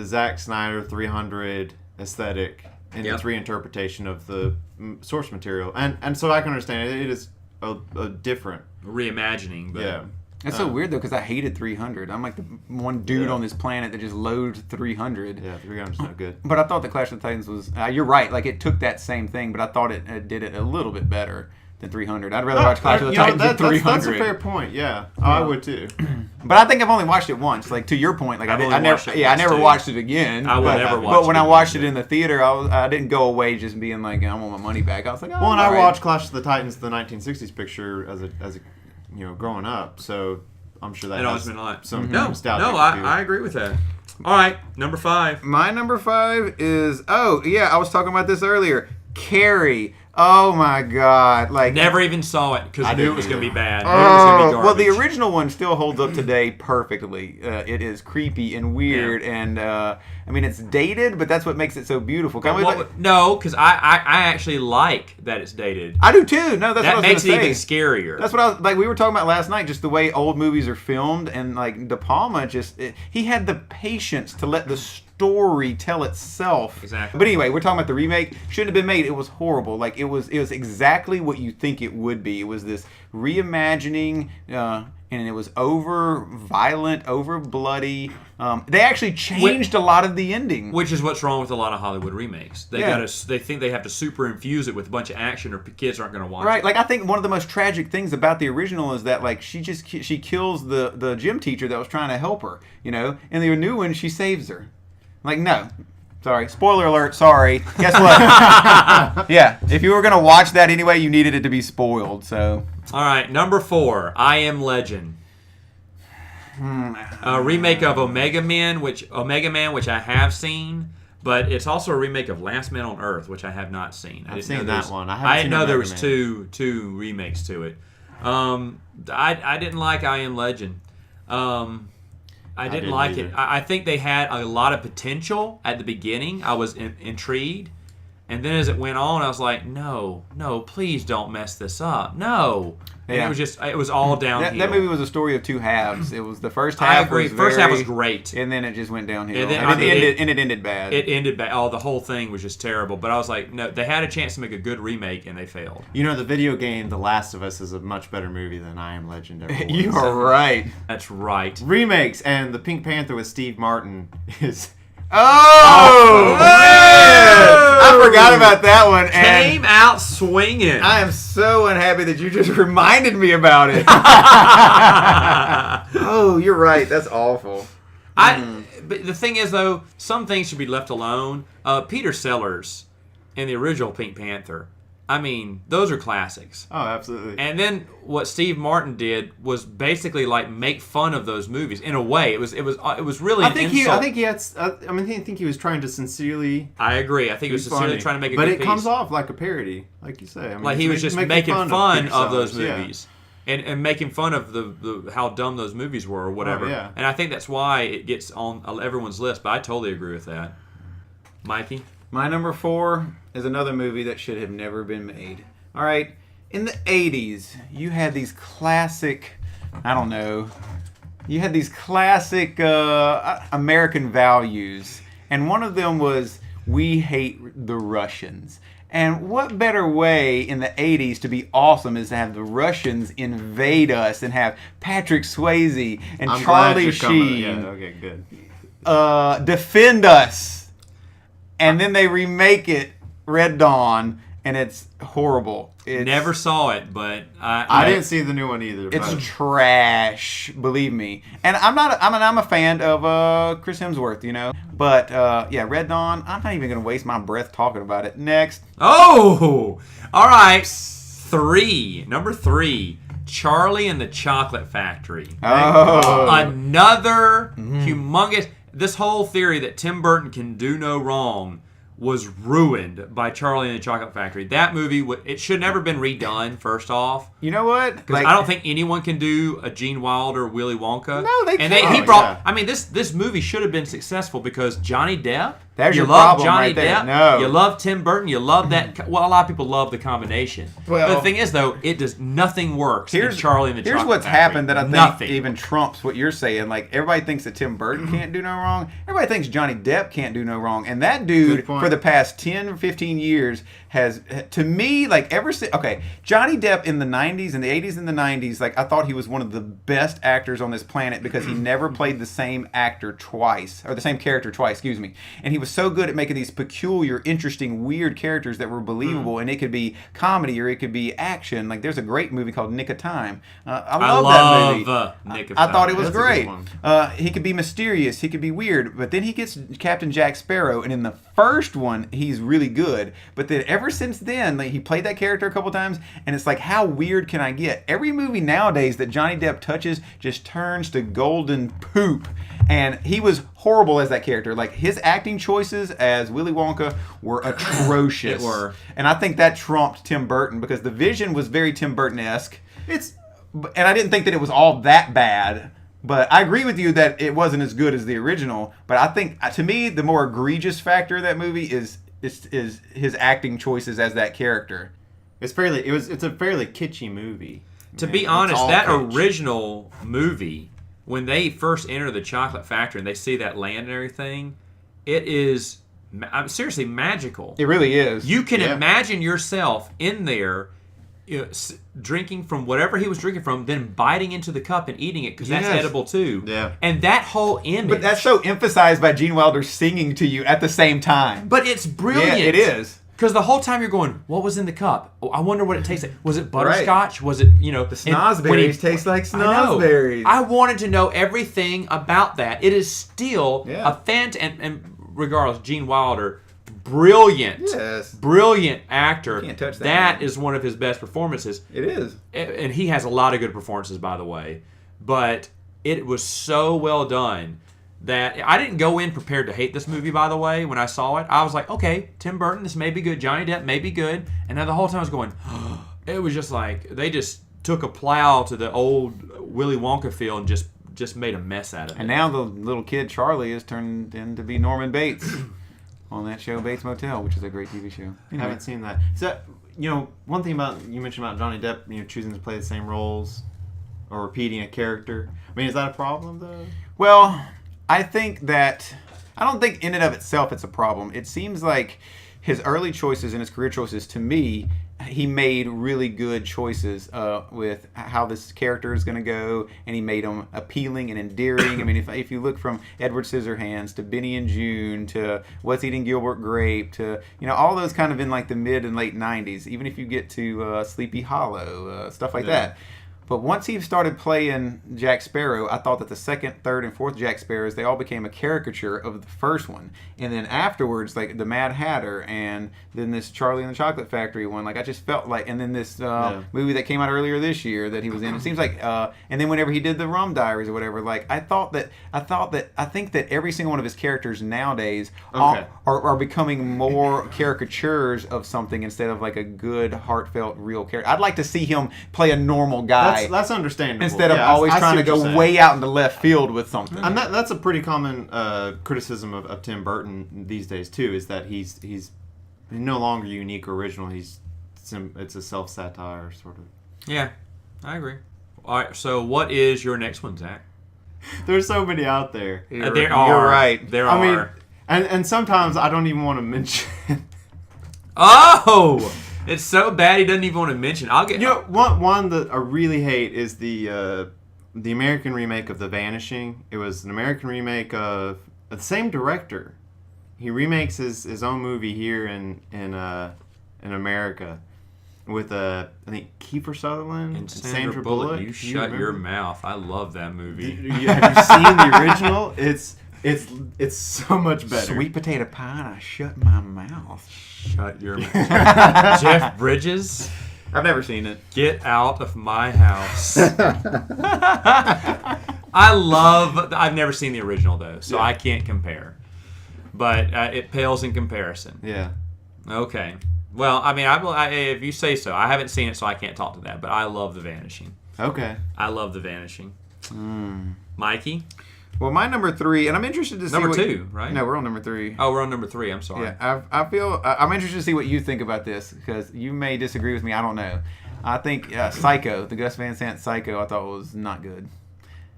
Zack Snyder 300 aesthetic in its reinterpretation of the source material, and so I can understand it. It is a different reimagining, but yeah. It's so weird though because I hated 300. I'm like the one dude on this planet that just loads 300. Yeah, 300's not good. But I thought the Clash of the Titans was. You're right. Like it took that same thing, but I thought it did it a little bit better than 300. I'd rather watch Clash of the Titans than 300. That's a fair point. Yeah, I would too. But I think I've only watched it once. Like to your point, like I never watched it again. I would never watch it. But when I watched it in the theater, I didn't go away just being like, I want my money back. I was like, oh, well, and all I right. watched Clash of the Titans, the 1960s picture as a growing up. So I'm sure that It always has been a lot. some No, nostalgia. I agree with that. All right, number 5. My number 5 is I was talking about this earlier. Carrie. Oh my God! Like Never even saw it because I knew it was going to be bad. Knew it was Oh, gonna be well, the garbage. original one still holds up today perfectly. It is creepy and weird, and I mean it's dated, but that's what makes it so beautiful. No, because I actually like that it's dated. I do too. No, that's That what I makes was it gonna even say. scarier. That's what I was like. We were talking about last night, just the way old movies are filmed, and like De Palma he had the patience to let the story tell itself. Exactly. But anyway, we're talking about the remake. Shouldn't have been made. It was horrible. Like it was exactly what you think it would be. It was this reimagining, and it was over violent, over bloody. They actually changed a lot of the ending. Which is what's wrong with a lot of Hollywood remakes. They think they have to super infuse it with a bunch of action, or kids aren't going to watch Right, it. like I think one of the most tragic things about the original is that like she kills the gym teacher that was trying to help her, and the new one she saves her. Like no, sorry, spoiler alert. Sorry. Guess what? Yeah, if you were gonna watch that anyway, you needed it to be spoiled. So All right, number 4, I Am Legend. A remake of Omega Man, which I have seen, but it's also a remake of Last Man on Earth, which I have not seen. I've seen that one. I didn't know there was two remakes to it. I didn't like I Am Legend. I didn't like it. I think they had a lot of potential at the beginning. I was intrigued. And then as it went on, I was like, no, please don't mess this up. No. And it was all downhill. that movie was a story of two halves. It was the first half. I agree. First half was great. And then it just went downhill. And then, it ended bad. It ended bad. Oh, the whole thing was just terrible. But I was like, no, they had a chance to make a good remake, and they failed. The video game The Last of Us is a much better movie than I Am Legend ever was. You are right. That's right. Remakes, and the Pink Panther with Steve Martin is... Oh, man! I forgot about that one. Came out swinging. I am so unhappy that you just reminded me about it. Oh, you're right. That's awful. But the thing is, though, some things should be left alone. Peter Sellers in the original Pink Panther. I mean, those are classics. Oh, absolutely. And then what Steve Martin did was basically like make fun of those movies in a way. It was really an insult. I think he was trying to sincerely. I agree. I think he was sincerely trying to make a good piece. But it comes off like a parody, like you say. I mean, like he was just making fun of those yeah. movies. And making fun of the how dumb those movies were or whatever. Oh, yeah. And I think that's why it gets on everyone's list. But I totally agree with that. Mikey? My number 4 is another movie that should have never been made. All right, in the 80s, you had these classic, American values. And one of them was, we hate the Russians. And what better way in the 80s to be awesome is to have the Russians invade us and have Patrick Swayze and Charlie Sheen Yeah, okay, good. defend us. And then they remake it, Red Dawn, and it's horrible. Never saw it, but I didn't see the new one either. It's trash, believe me. And I'm a fan of Chris Hemsworth, But Red Dawn. I'm not even gonna waste my breath talking about it. Next. Oh, all right. Number 3, Charlie and the Chocolate Factory. Oh, Another humongous. This whole theory that Tim Burton can do no wrong was ruined by Charlie and the Chocolate Factory. That movie, it should never been redone, first off. You know what? Because I don't think anyone can do a Gene Wilder, Willy Wonka. No, they can't. And he brought... Yeah. I mean, this movie should have been successful because Johnny Depp... There's your love problem Johnny right there. Depp. No. You love Tim Burton. You love that... Well, a lot of people love the combination. Well, but the thing is, though, nothing works in Charlie and the Chocolate Factory. Here's what's happened that I think even trumps what you're saying. Like, everybody thinks that Tim Burton can't do no wrong. Everybody thinks Johnny Depp can't do no wrong. And that dude, for the past 10 or 15 years, has, to me, like, ever since... Okay, Johnny Depp in the 90s, in the 80s and the 90s, like, I thought he was one of the best actors on this planet because he never played the same actor twice, or the same character twice, excuse me. And he was so good at making these peculiar, interesting, weird characters that were believable, and it could be comedy or it could be action. Like there's a great movie called Nick of Time. I love that movie. Nick of I Time. thought it was That's a good great. one. He could be mysterious. He could be weird. But then he gets Captain Jack Sparrow, and in the first one, he's really good. But then ever since then, like, he played that character a couple times, and it's like, how weird can I get? Every movie nowadays that Johnny Depp touches just turns to golden poop. And he was horrible as that character. Like, his acting choices as Willy Wonka were atrocious. It were. And I think that trumped Tim Burton because the vision was very Tim Burton-esque. And I didn't think that it was all that bad. But I agree with you that it wasn't as good as the original. But I think, to me, the more egregious factor of that movie is his acting choices as that character. It's a fairly kitschy movie. To be honest, that original movie, when they first enter the chocolate factory and they see that land and everything, it is seriously magical. It really is. You can imagine yourself in there, drinking from whatever he was drinking from, then biting into the cup and eating it because that's edible too. Yeah. And that whole image. But that's so emphasized by Gene Wilder singing to you at the same time. But it's brilliant. Yeah, it is. Because the whole time you're going, what was in the cup? Oh, I wonder what it tastes like. Was it butterscotch? Was it, The snozberries taste like snozberries. I wanted to know everything about that. It is still a and regardless, Gene Wilder, brilliant. Yes. Brilliant actor. Can't touch that. That is one of his best performances. It is. And he has a lot of good performances, by the way. But it was so well done that I didn't go in prepared to hate this movie, by the way. When I saw it, I was like, okay, Tim Burton, this may be good. Johnny Depp may be good. And then the whole time I was going, it was just like they just took a plow to the old Willy Wonka field and just made a mess out of it. And now the little kid Charlie is turned in to be Norman Bates on that show Bates Motel, which is a great TV show. I haven't seen that. So, one thing you mentioned about Johnny Depp, choosing to play the same roles or repeating a character. I mean, is that a problem though? Well, I don't think in and of itself it's a problem. It seems like his early choices and his career choices, to me, he made really good choices with how this character is going to go, and he made them appealing and endearing. I mean, if you look from Edward Scissorhands to Benny and June to What's Eating Gilbert Grape to, all those kind of in like the mid and late 90s, even if you get to Sleepy Hollow, stuff like that. But once he started playing Jack Sparrow, I thought that the second, third, and fourth Jack Sparrows, they all became a caricature of the first one. And then afterwards, like the Mad Hatter and then this Charlie and the Chocolate Factory one, like I just felt like, and then this movie that came out earlier this year that he was in, it seems like, and then whenever he did the Rum Diaries or whatever, like I think that every single one of his characters nowadays are becoming more caricatures of something instead of like a good, heartfelt, real character. I'd like to see him play a normal guy. That's understandable. Instead of always trying to go way out into left field with something. And that's a pretty common criticism of Tim Burton these days too, is that he's no longer unique or original. It's a self-satire sort of. Yeah, I agree. All right, so what is your next one, Zach? There's so many out there. You're right. There are. I mean, and sometimes I don't even want to mention. Oh! It's so bad he doesn't even want to mention. One that I really hate is the American remake of The Vanishing. It was an American remake of the same director. He remakes his own movie here in America with I think Kiefer Sutherland and Sandra Bullock. You shut your mouth. I love that movie. Have you seen the original? It's so much better. Sweet potato pie, and I shut my mouth. Shut your mouth. Jeff Bridges. I've never seen it. Get out of my house. I've never seen the original though, so I can't compare. But it pales in comparison. Yeah. Okay. Well, I mean, if you say so. I haven't seen it, so I can't talk to that. But I love The Vanishing. Okay. I love The Vanishing. Mikey? Well, my number 3, and I'm interested to see number 2, right? No, we're on number 3. Oh, we're on number 3. I'm sorry. Yeah, I'm interested to see what you think about this because you may disagree with me. I don't know. I think Psycho, the Gus Van Sant Psycho, I thought was not good.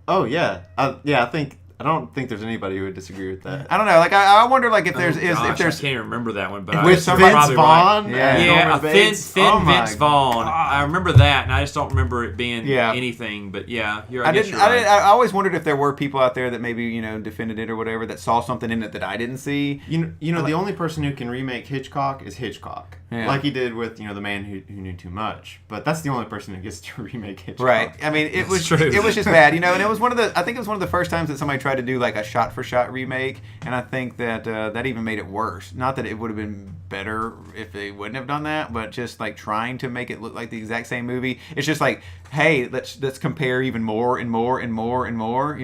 Oh yeah, I think I don't think there's anybody who would disagree with that. I don't know. Like I wonder, like if there's Gosh, if there's I can't remember that one, but With I somebody- Vince probably right. Vaughn. Yeah. and Yeah, Norman a Bates. thin Oh my Vince Vaughn. God. I remember that, and I just don't remember it being Yeah. anything. But yeah, I guess didn't. you're right. I always wondered if there were people out there that maybe defended it or whatever that saw something in it that I didn't see. You know, the only person who can remake Hitchcock is Hitchcock, Yeah. like he did with The Man Who Knew Too Much. But that's the only person who gets to remake Hitchcock. Right. I mean, it was true. it was just bad, and it was I think it was one of the first times that somebody tried to do like a shot-for-shot remake, and I think that that even made it worse. Not that it would have been better if they wouldn't have done that, but just like trying to make it look like the exact same movie. It's just like, hey, let's compare even more and more and more and more,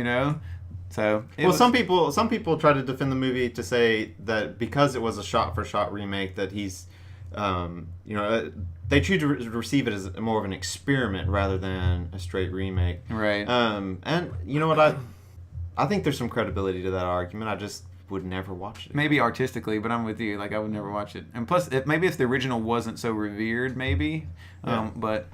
So Some people try to defend the movie to say that because it was a shot-for-shot remake, that he's, they choose to receive it as more of an experiment rather than a straight remake. Right. And you know what, I think there's some credibility to that argument. I just would never watch it. Maybe artistically, but I'm with you. Like I would never watch it. And plus, maybe if the original wasn't so revered, maybe. Yeah. But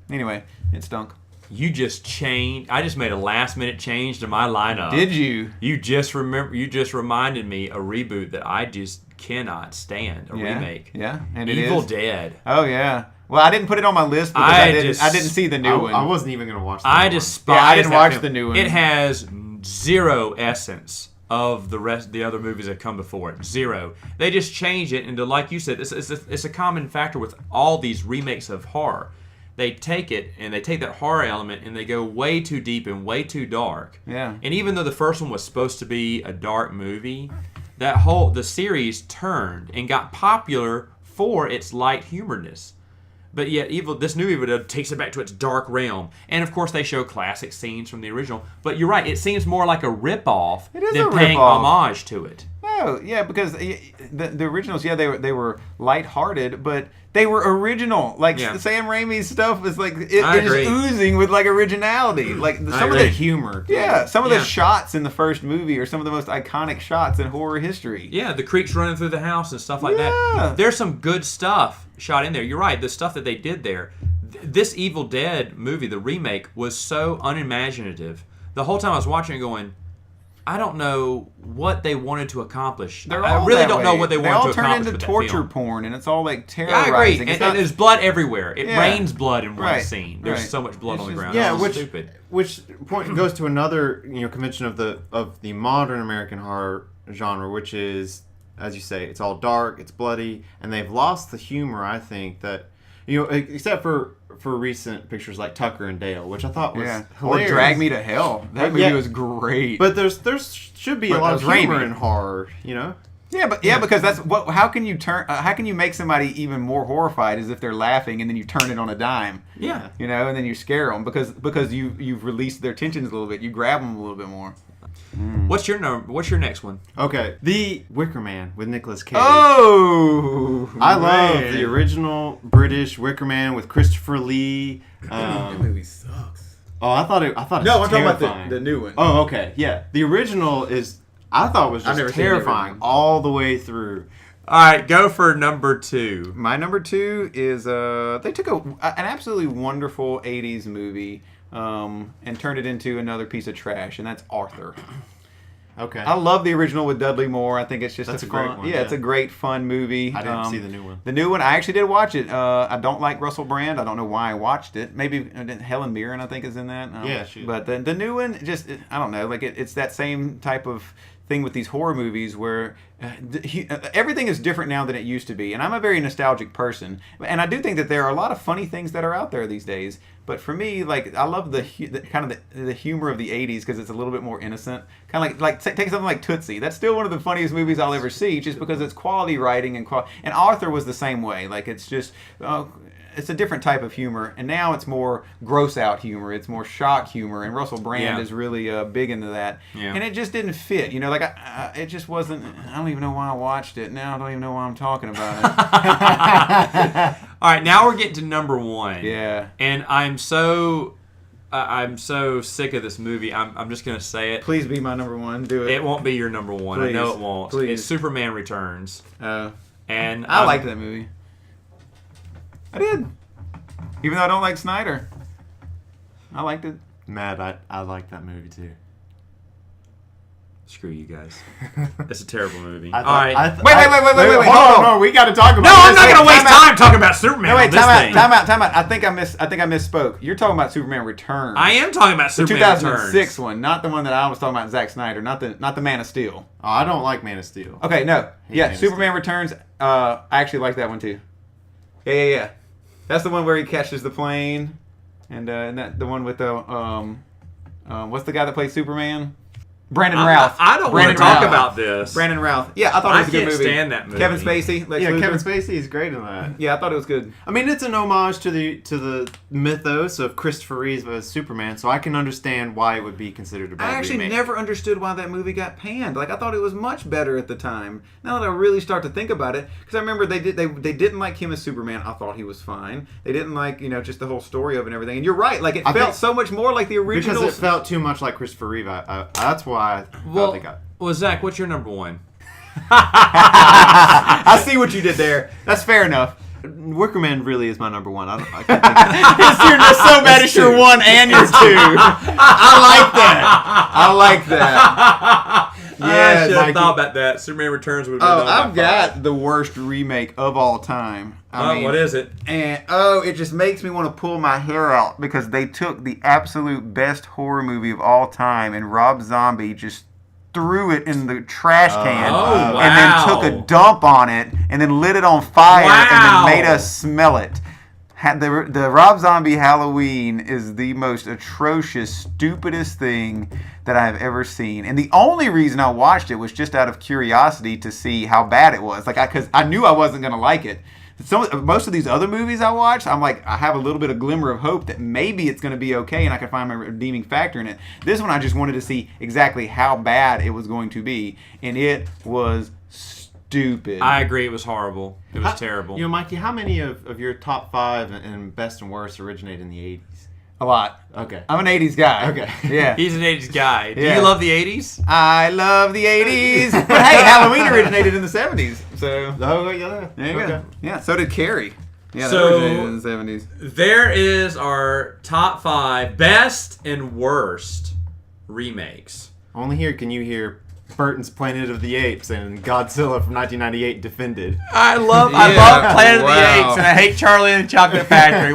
anyway, it stunk. You just changed. I just made a last-minute change to my lineup. Did you? You just reminded me a reboot that I just cannot stand. A remake. Yeah, and Evil it is. Dead. Oh yeah. Well, I didn't put it on my list because I didn't see the new one. I wasn't even going to watch that I one. despise. Yeah, I didn't that watch film. the new one. It has zero essence of the other movies that come before it. Zero. They just change it into, like you said, it's a common factor with all these remakes of horror. They take it and they take that horror element and they go way too deep and way too dark. Yeah. And even though the first one was supposed to be a dark movie, the series turned and got popular for its light humorness. But yet, this new Evil Dead takes it back to its dark realm. And of course, they show classic scenes from the original. But you're right, it seems more like a ripoff It is than a paying ripoff. homage to it. No, yeah, because the originals, they were lighthearted, but they were original. Like Yeah. Sam Raimi's stuff is like I it is agree. oozing with like originality. Like some of agree. the humor. some of Yeah. the shots in the first movie are some of the most iconic shots in horror history. Yeah, the creeks running through the house and stuff like Yeah. that. There's some good stuff shot in there. You're right, the stuff that they did there. This Evil Dead movie, the remake, was so unimaginative. The whole time I was watching it going, I don't know what they wanted to accomplish. They're I all really that don't know way. what they wanted to all accomplish turn into with that torture film. porn, and it's all like Yeah, I terrorizing. agree. It's And not- there's blood everywhere. It Yeah. rains blood in one Right. scene. There's Right. so much blood It's on the just- ground. Yeah, It's stupid. which point goes to another convention of the modern American horror genre, which is, as you say, it's all dark, it's bloody, and they've lost the humor. I think that except for recent pictures like Tucker and Dale, which I thought was or hilarious. Drag Me to Hell. That movie Yeah. was great. But there should be But a lot that of was humor Raimi. in horror, Yeah, because that's what. How can you how can you make somebody even more horrified as if they're laughing, and then you turn it on a dime? Yeah. And then you scare them because you've released their tensions a little bit. You grab them a little bit more. What's your next one? Okay, The Wicker Man with Nicolas Cage. Oh, I love man. the original British Wicker Man with Christopher Lee. That movie sucks. Oh, I thought it was No, I'm talking terrifying. about the new one. Oh, okay, yeah. The original I thought was I've never just seen the terrifying original. all the way through. All right, go for number 2. My number 2 is they took an absolutely wonderful '80s movie and turned it into another piece of trash, and that's Arthur. Okay. I love the original with Dudley Moore. I think it's just That's a a great fun, one, yeah, yeah. it's a great fun movie. I didn't see the new one. The new one, I actually did watch it. I don't like Russell Brand. I don't know why I watched it. Maybe Helen Mirren, I think, is in that. Yeah, she is. But the new one, I don't know. Like it's that same type of thing with these horror movies where everything is different now than it used to be. And I'm a very nostalgic person, and I do think that there are a lot of funny things that are out there these days. But for me, like I love the kind of the humor of the '80s because it's a little bit more innocent. Kind of like take something like Tootsie. That's still one of the funniest movies I'll ever see, just because it's quality writing and And Arthur was the same way. Like it's just. It's a different type of humor, and now it's more gross out humor. It's more shock humor, and Russell Brand is really big into that. Yeah. And it just didn't fit, like it just wasn't. I don't even know why I watched it. Now I don't even know why I'm talking about it. All right, now we're getting to number 1. Yeah. And I'm so sick of this movie. I'm just gonna say it. Please be my number 1. Do it. It won't be your number 1. I know Please. it won't. Please. It's Superman Returns. And I liked that movie. I did, even though I don't like Snyder. I liked it. Matt, I like that movie too. Screw you guys. It's a terrible movie. I All thought- right. I th- Wait, Hold hold on. on. We got to talk about No, this. I'm not going to waste time out. time talking about Superman No, on wait, this thing. time out. I think I misspoke. You're talking about Superman Returns. I am talking about The Superman 2006 Returns. one, not the one that I was talking about, Zack Snyder, not the Man of Steel. Oh, I don't like Man of Steel. Okay, no, yeah, Man of Superman Returns. I actually like that one too. Yeah. That's the one where he catches the plane, and that the one with the what's the guy that plays Superman? Brandon Routh. I don't want to Brandon talk Routh. about this. Brandon Routh. Yeah, I thought it was a good can't movie. stand that movie. Kevin Spacey. Lex Yeah, Luthor. Kevin Spacey is great in that. Yeah, I thought it was good. I mean, it's an homage to the mythos of Christopher Reeve as Superman, so I can understand why it would be considered a bad I actually remake. never understood why that movie got panned. Like I thought it was much better at the time. Now that I really start to think about it, because I remember they didn't like him as Superman. I thought he was fine. They didn't like just the whole story of it and everything. And you're right. Like it I felt think- so much more like the original. because it felt too much like Christopher Reeve. That's why I thought they got. Well, Zach, what's your number one? I see what you did there. That's fair enough. Wicker Man really is my number one. I can't think You're just so bad It's at your two. one and your two. I like that. I Yeah, should have Mikey. thought about that. Superman Returns would have Oh, been on my I've got the worst remake of all time. I mean, what is it? And it just makes me want to pull my hair out because they took the absolute best horror movie of all time and Rob Zombie just threw it in the trash can Oh, and then wow. took a dump on it and then lit it on fire Wow. and then made us smell it. The Rob Zombie Halloween is the most atrocious, stupidest thing that I have ever seen. And the only reason I watched it was just out of curiosity to see how bad it was. Because I knew I wasn't going to like it. Most of these other movies I watch, I'm like, I have a little bit of glimmer of hope that maybe it's going to be okay and I can find my redeeming factor in it. This one, I just wanted to see exactly how bad it was going to be. And it was stupid. I agree. It was horrible. It was terrible. You know, Mikey, how many of your top 5 and best and worst originate in the 80s? A lot. Okay. I'm an 80s guy. Okay. Yeah. He's an 80s guy. Do Yeah. you love the 80s? I love the 80s. But hey, Halloween originated in the 70s. So Oh, yeah. there you Okay. go. Yeah, so did Carrie. Yeah, So- that originated in the 70s. There is our top 5 best and worst remakes. Only here can you hear Burton's Planet of the Apes and Godzilla from 1998 defended. I love Yeah, Planet of the wow. Apes, and I hate Charlie and the Chocolate Factory.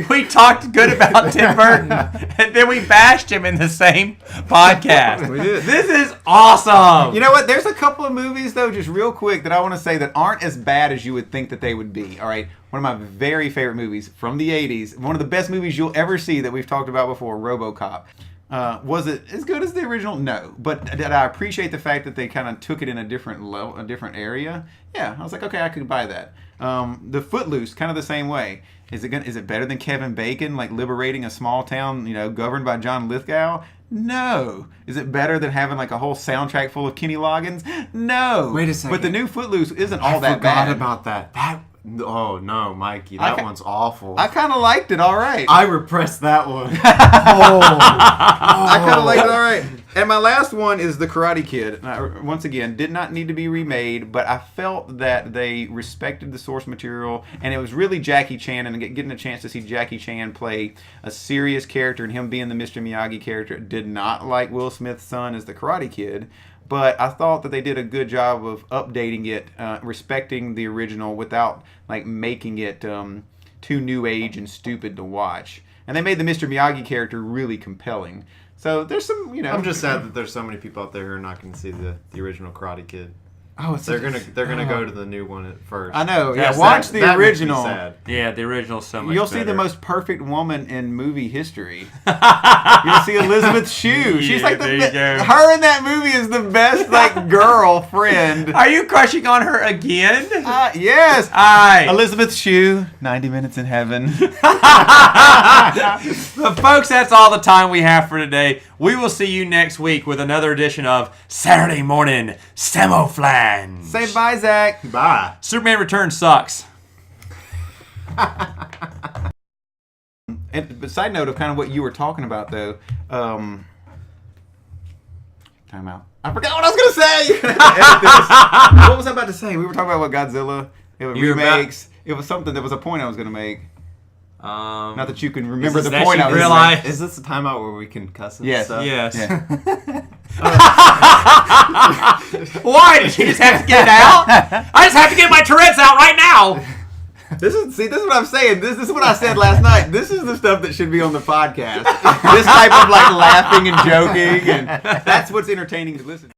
We talked good about Tim Burton, and then we bashed him in the same podcast. We did. This is awesome. You know what? There's a couple of movies, though, just real quick, that I want to say that aren't as bad as you would think that they would be. All right? One of my very favorite movies from the 80s, one of the best movies you'll ever see that we've talked about before, RoboCop. Was it as good as the original? No. But did I appreciate the fact that they kind of took it in a different level, a different area? Yeah. I was like, okay, I could buy that. The Footloose, kind of the same way. Is it better than Kevin Bacon, like liberating a small town, governed by John Lithgow? No. Is it better than having like a whole soundtrack full of Kenny Loggins? No. Wait a second. But the new Footloose isn't all I that forgot bad. about that. Oh no, Mikey, I that ca- one's awful. I kind of liked it. All right. I repressed that one. I kind of like it. All right. And my last one is The Karate Kid. Once again, did not need to be remade, but I felt that they respected the source material, and it was really Jackie Chan, and getting a chance to see Jackie Chan play a serious character and him being the Mr. Miyagi character. Did not like Will Smith's son as the Karate Kid. But I thought that they did a good job of updating it, respecting the original without like making it too new age and stupid to watch. And they made the Mr. Miyagi character really compelling. So there's some, I'm just sad that there's so many people out there who are not going to see the original Karate Kid. Oh, it's They're gonna go to the new one at first. I know. Yeah, That's- watch that- the That makes me original. sad. Yeah, the original's so much You'll see better. the most perfect woman in movie history. You'll see Elizabeth Shue. She's like there you go. her in that movie is the best like girlfriend. Are you crushing on her again? Yes. Aye. Elizabeth Shue, 90 Minutes in Heaven. But folks, that's all the time we have for today. We will see you next week with another edition of Saturday Morning Samoflange. Say bye, Zach. Bye. Superman Returns sucks. But side note of kind of what you were talking about, though. Time out. I forgot what I was going to say. Edit this. What was I about to say? We were talking about what Godzilla, You were remakes. It was something. There was a point I was going to make. Not that you can remember the that point you I was realize- Is this the timeout where we can cuss and Yes. stuff? Yes. Yeah. Why did you just have to get it out? I just have to get my Tourette's out right now. This is what I'm saying. This is what I said last night. This is the stuff that should be on the podcast. This type of like laughing and joking, and that's what's entertaining to listen to.